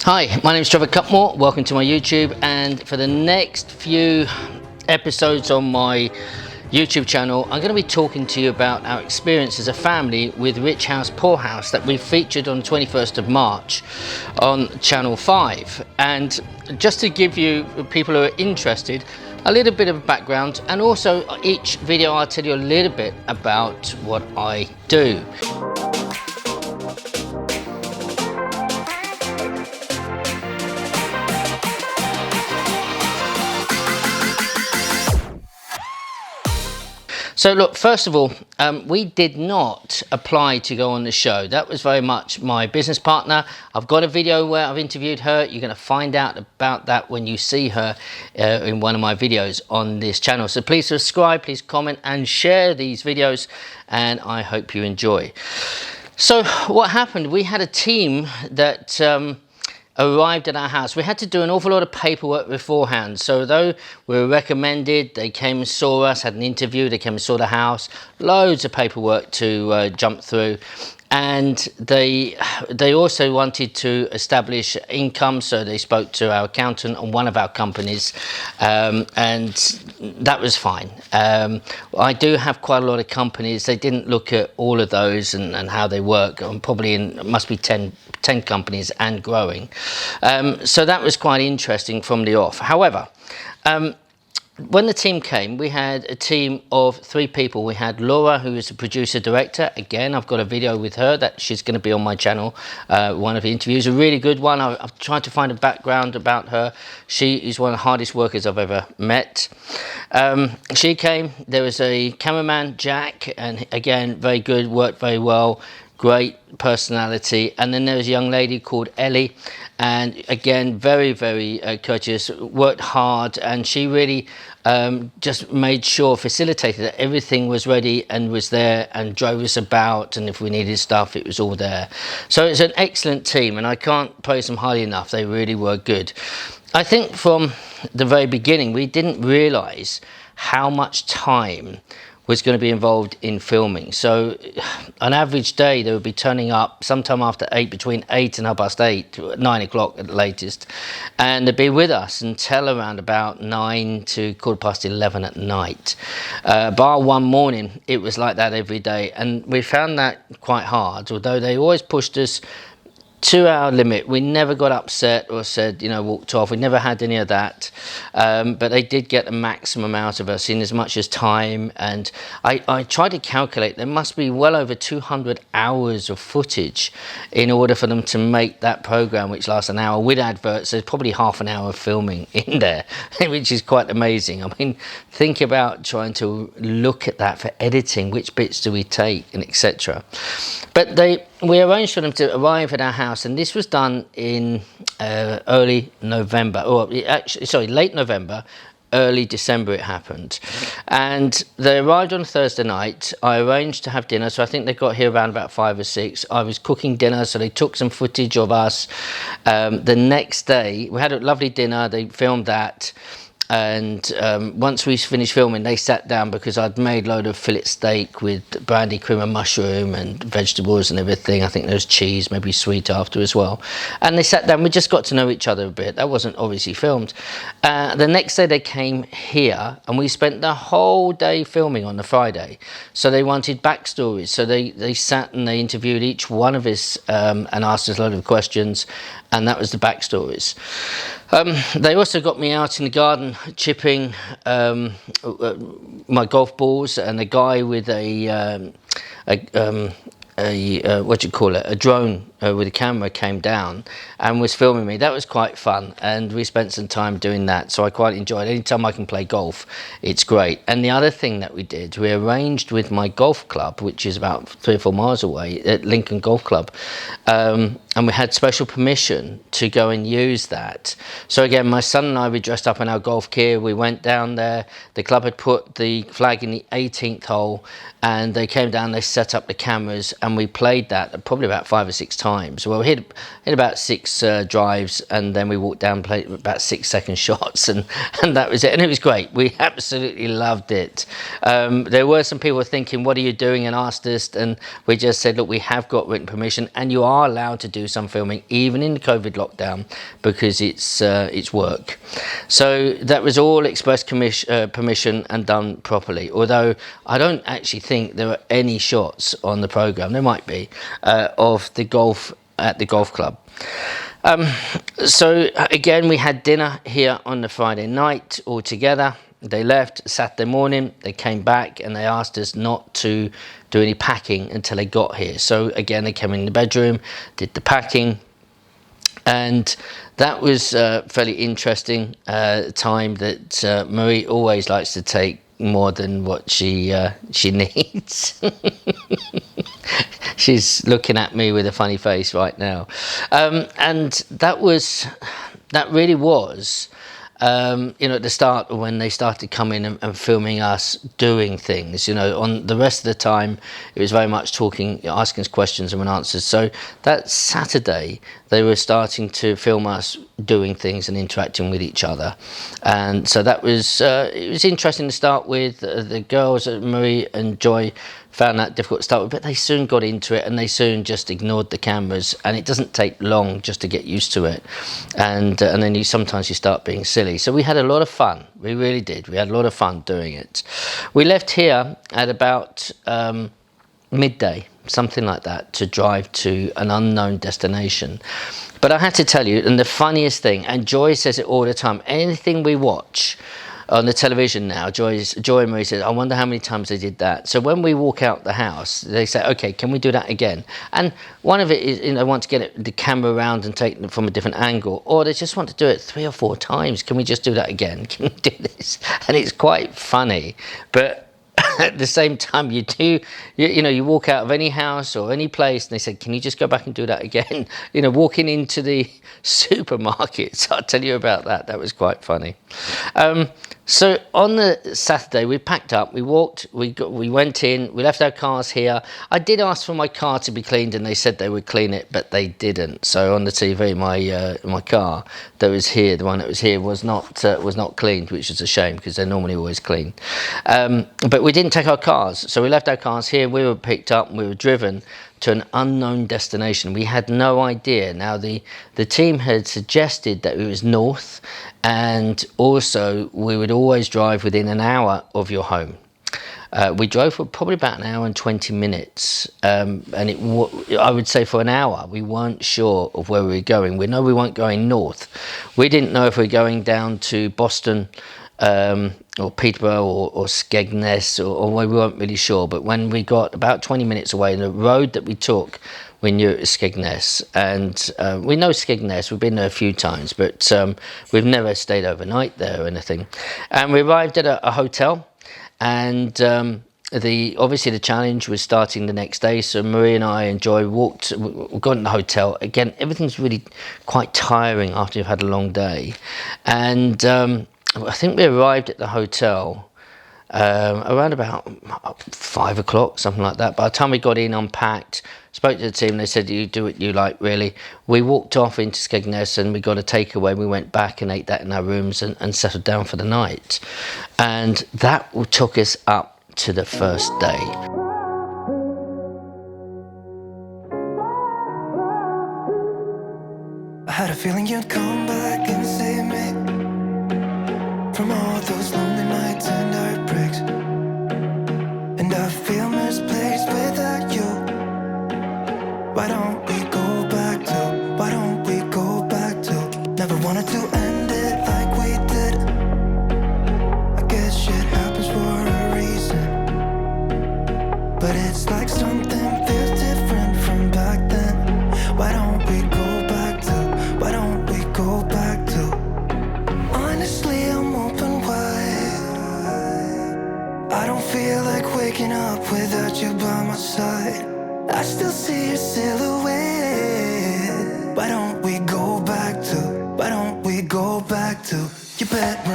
Hi, my name is Trevor Cutmore. Welcome to my YouTube, and for the next few episodes on my YouTube channel, I'm going to be talking to you about our experience as a family with Rich House Poor House that we featured on the 21st of March on Channel 5. And just to give you, people who are interested, a little bit of background, and also each video I'll tell you a little bit about what I do. So look, first of all, we did not apply to go on the show. That was very much my business partner. I've got a video where I've interviewed her. You're going to find out about that when you see her in one of my videos on this channel. So please subscribe, please comment and share these videos, and I hope you enjoy. So what happened, we had a team that arrived at our house. We had to do an awful lot of paperwork beforehand. So though we were recommended, they came and saw us, had an interview, they came and saw the house, loads of paperwork to jump through. And they also wanted to establish income, so they spoke to our accountant on one of our companies, and that was fine. I do have quite a lot of companies. They didn't look at all of those and how they work. I'm probably in, must be 10 companies and growing. So that was quite interesting from the off. However, when the team came, we had a team of 3 people. We had Laura, who is the producer director. Again, I've got a video with her that she's going to be on my channel. One of the interviews, a really good one. I've tried to find a background about her. She is one of the hardest workers I've ever met. She came. There was a cameraman, Jack, and again, very good, worked very well. Great personality. And then there was a young lady called Ellie, and again, very courteous, worked hard, and she really just made sure, facilitated that everything was ready and was there, and drove us about, and if we needed stuff, it was all there. So it's an excellent team, and I can't praise them highly enough. They really were good. I think from the very beginning, we didn't realize how much time was going to be involved in filming. So an average day, they would be turning up sometime after 8, between 8 and 8:30, 9 o'clock at the latest, and they'd be with us until around about 9 to 11:15 at night. Bar one morning, it was like that every day, and we found that quite hard. Although they always pushed us to our limit, we never got upset or said, you know, walked off. We never had any of that, but they did get the maximum out of us in as much as time. And I tried to calculate, there must be well over 200 hours of footage in order for them to make that program, which lasts an hour with adverts. There's probably half an hour of filming in there, which is quite amazing. I mean, think about trying to look at that for editing, which bits do we take, and etc. But we arranged for them to arrive at our house, and this was done in early November, or actually, sorry, late November, early December it happened. And they arrived on a Thursday night. I arranged to have dinner, so I think they got here around about 5 or 6. I was cooking dinner, so they took some footage of us. The next day, we had a lovely dinner, they filmed that. And once we finished filming, they sat down, because I'd made a load of fillet steak with brandy cream and mushroom and vegetables and everything. I think there was cheese, maybe sweet after as well. And they sat down, we just got to know each other a bit. That wasn't obviously filmed. The next day they came here, and we spent the whole day filming on the Friday. So they wanted backstories. So they sat and they interviewed each one of us and asked us a lot of questions. And that was the backstories. They also got me out in the garden chipping my golf balls, and a guy with a what do you call it, a drone with a camera came down and was filming me. That was quite fun, and we spent some time doing that, so I quite enjoyed it. Anytime I can play golf, it's great. And the other thing that we did, we arranged with my golf club, which is about 3 or 4 miles away, at Lincoln Golf Club, and we had special permission to go and use that. So again, my son and I, we dressed up in our golf gear, we went down there, the club had put the flag in the 18th hole, and they came down, they set up the cameras, and we played that probably about 5 or 6 times times. Well, we hit about 6 drives, and then we walked down, played about 6-second shots, and that was it. And it was great. We absolutely loved it. There were some people thinking, what are you doing, and asked us, and we just said, look, we have got written permission, and you are allowed to do some filming, even in the COVID lockdown, because it's work. So that was all express permission and done properly. Although I don't actually think there were any shots on the program. There might be of the golf at the golf club. So again, we had dinner here on the Friday night all together. They left Saturday morning. They came back and they asked us not to do any packing until they got here. So again, they came in the bedroom, did the packing, and that was a fairly interesting time that Marie always likes to take more than what she needs. She's looking at me with a funny face right now, and that really was at the start, when they started coming and filming us doing things. On the rest of the time, it was very much talking, asking us questions and answers. So that Saturday, they were starting to film us doing things and interacting with each other, and so that was it was interesting to start with. The girls, Marie and Joy, found that difficult to start with, but they soon got into it, and they soon just ignored the cameras, and it doesn't take long just to get used to it, and then sometimes you start being silly. So we had a lot of fun. We really did. We had a lot of fun doing it. We left here at about midday, something like that, to drive to an unknown destination. But I had to tell you, and the funniest thing, and Joy says it all the time, anything we watch on the television now, Joy and Marie says, I wonder how many times they did that. So when we walk out the house, they say, okay, can we do that again? And one of it is, they want to get the camera around and take it from a different angle, or they just want to do it 3 or 4 times. Can we just do that again? Can we do this? And it's quite funny, but at the same time, you walk out of any house or any place and they say, can you just go back and do that again? Walking into the supermarkets, I'll tell you about that. That was quite funny. So on the Saturday, we packed up, we walked, we went in, we left our cars here. I did ask for my car to be cleaned, and they said they would clean it, but they didn't. So on the TV, my car that was here, the one that was here, was not cleaned, which is a shame because they're normally always clean. But we didn't take our cars, so we left our cars here. We were picked up and we were driven to an unknown destination. We had no idea. Now the team had suggested that it was north, and also we would always drive within an hour of your home. We drove for probably about an hour and 20 minutes, and I would say for an hour we weren't sure of where we were going. We know we weren't going north. We didn't know if we were going down to Boston or Peterborough or Skegness, or we weren't really sure. But when we got about 20 minutes away, the road that we took, we knew it was Skegness. And we know Skegness, we've been there a few times, but we've never stayed overnight there or anything. And we arrived at a hotel, and obviously the challenge was starting the next day. So Marie and I and Joy we got in the hotel. Again, everything's really quite tiring after you've had a long day. And I think we arrived at the hotel around about 5 o'clock, something like that. By the time we got in, unpacked, spoke to the team, they said, you do what you like, really. We walked off into Skegness and we got a takeaway. We went back and ate that in our rooms and settled down for the night. And that took us up to the first day. I had a feeling you'd come back and save me from all those lonely nights and heartbreaks. And I feel misplaced without you. Why don't we go back to, why don't we go back to, never wanted to end it like we did. I guess shit happens for a reason, but it's like something feels different from back then. Why don't we go back to, why don't we go back to, honestly I'm open wide. I don't feel like waking up without you by my side. I still see your silhouette. Why don't we go back to, why don't we go back to, you bet